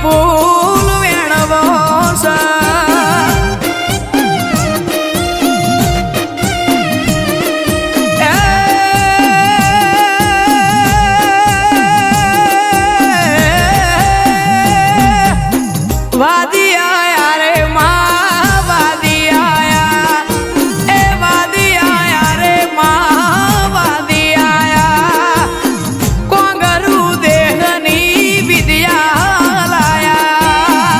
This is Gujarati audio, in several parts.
ફૂલ વેણવો છે વાદી આયા રે માં વાદી આયા એ વાદી આયા રે માં વાદી આયા કોંગરુ દેહની વિદ્યા લાયા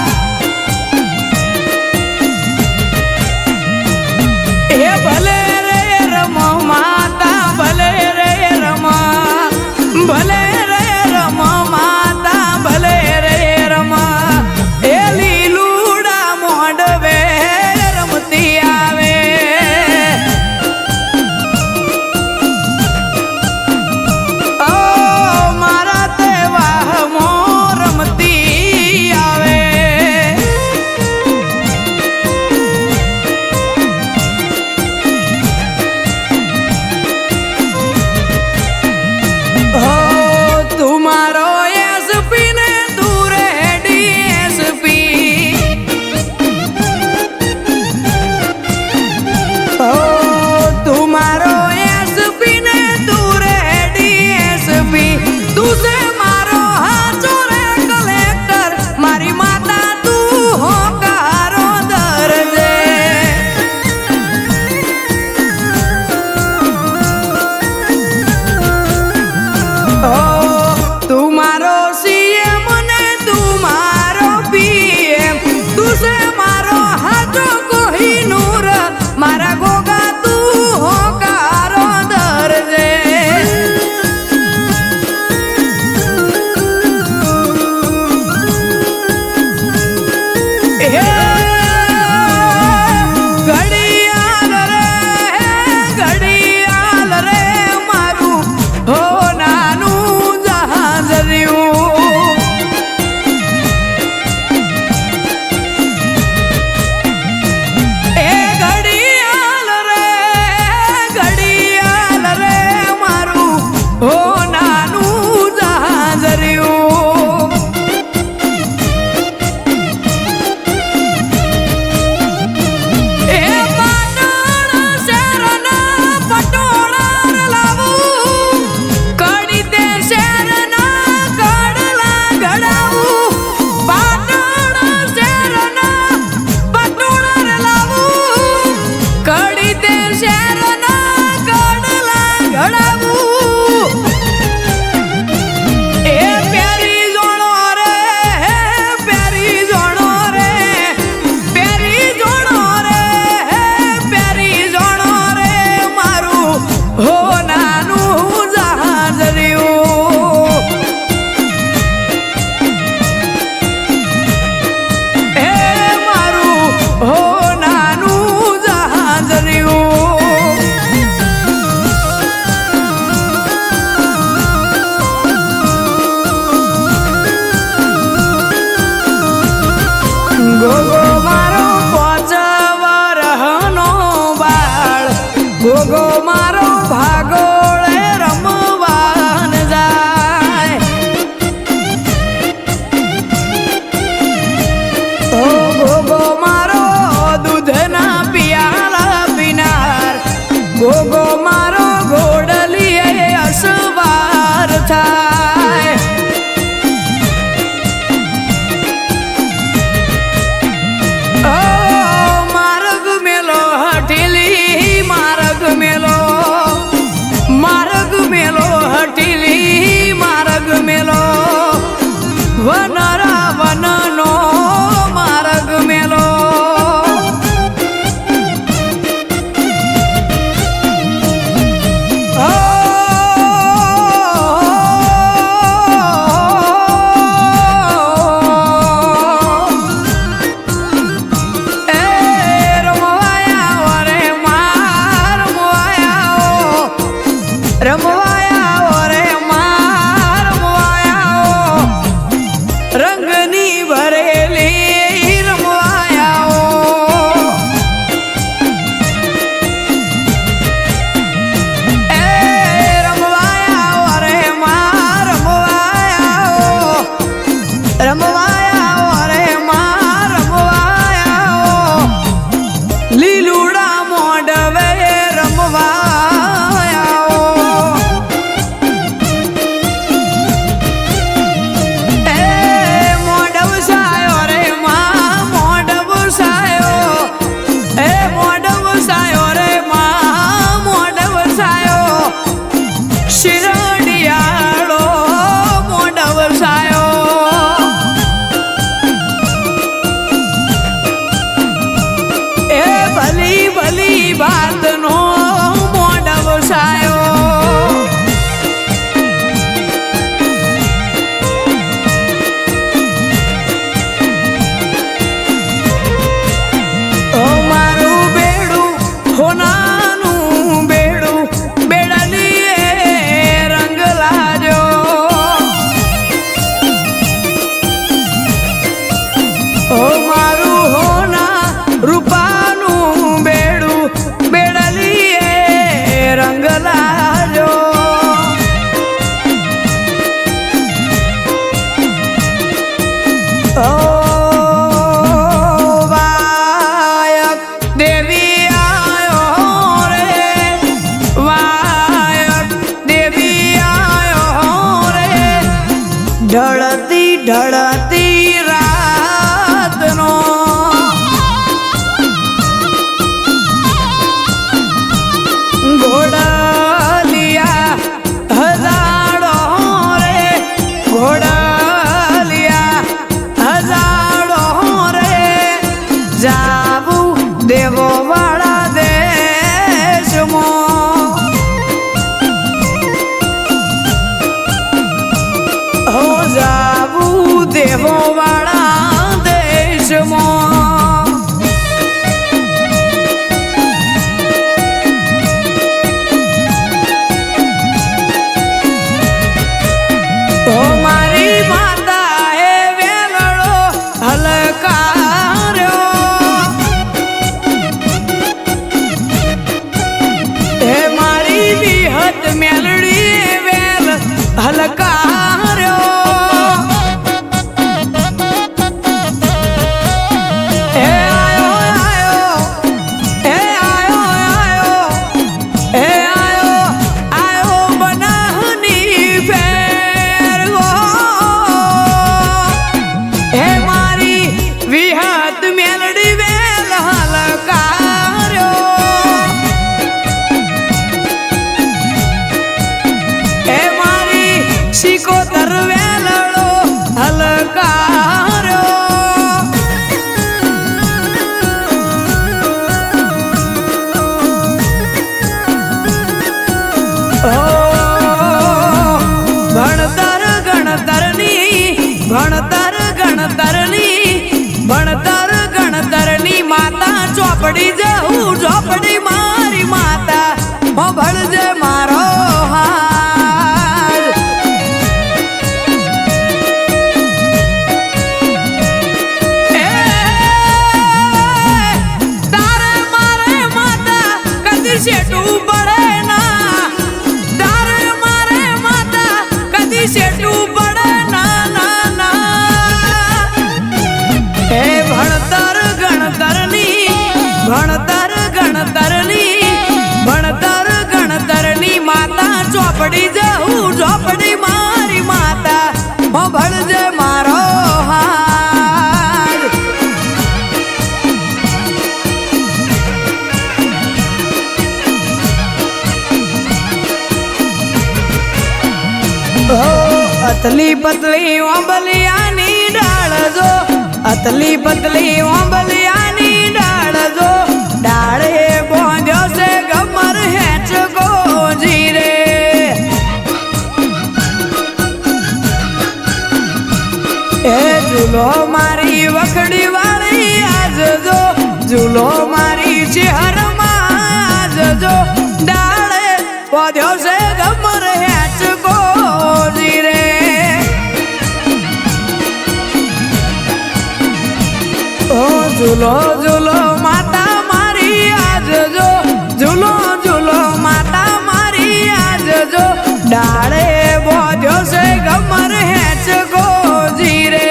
એ ભલે રે રમો માતા ભલે રે રમા ભલે રે રમો માતા ભલે રે રમા ગોગો મારો પોચવરહનો બાળ ગોગો મારો ભાગોળે રમવાન જાય ઓ ગોગો મારો દૂધના પિયાલા પીનાર ગોગો મારો ઘોડલીએ અસવાર થાય વનરા વનનો માર્ગ મેલો રમવાયા રે રંગની ભરેલી રમવાયા એ રમવાયા રે રમવાયા ઓ વાયક દેવી આયો રે, વાયક દેવી આયો રે, ઢળતી ઢળતી રાતનો ઘોડાલિયા હજાડો રે, ઘોડાલિયા હજાડો રે, જાવું દેવો વાળા દેશમાં, હો જાવું દેવો વાળા દેશમાં. ઓ મારી માતા હે વેલડો હલકાર્યો, હે મારી વિહત મેલડી વેલ હલકાર્યો, હે આયો આયો, હે આયો આયો, હે આયો આયો બનાહની ફેર ગો, હે મારી વિહત મેલડી વેલ હલકાર્યો, હે મારી શિકોતર વેલડો હલકાર્યો. ભણતર ગણતરની, ભણતર ગણતરની, ભણતર ગણતરની માતા ચોપડી જવું, ચોપડી મારી માતા હો ભણજે મારો હાથ. એ તારે મારે માતા કદી શેઠું પડે ના, તારે મારે માતા કદી શેઠું પડે ના ના ના. હે ભણતર ગણતરની, ભણતર ગણતરની, ભણતર ગણતરની માતા ચોપડી જવું, ચોપડી મારી માતા હો ભણજે મારો હાથ. અતલી પતલી ઓંબલિયાની ડાળ જો, અતલી પતલી ઓંબલિયાની ડાળ જો, ડાળે બોંધ્યો છે ગમર હેચ ગોજી રે, એ ઝૂલો મારી વખડી વાળી આજ જો, ઝૂલો મારી ચહેરમાં આજ જો, ડાળે બોંધ્યો છે ગમર હેચ ગોજી રે. ઓ ઝૂલો ઝૂલો માતા મારી આજ જો, ઝૂલો ઝૂલો માતા મારી આજ જો, ડાળે બોધ્યો છે ગમર હેચ ગોજી રે.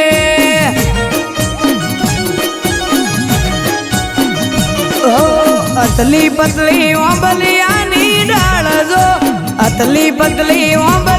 ઓ અતલી પતલી ઓંબલિયાની ડાળ જો, અતલી પતલી ઓંબલિયા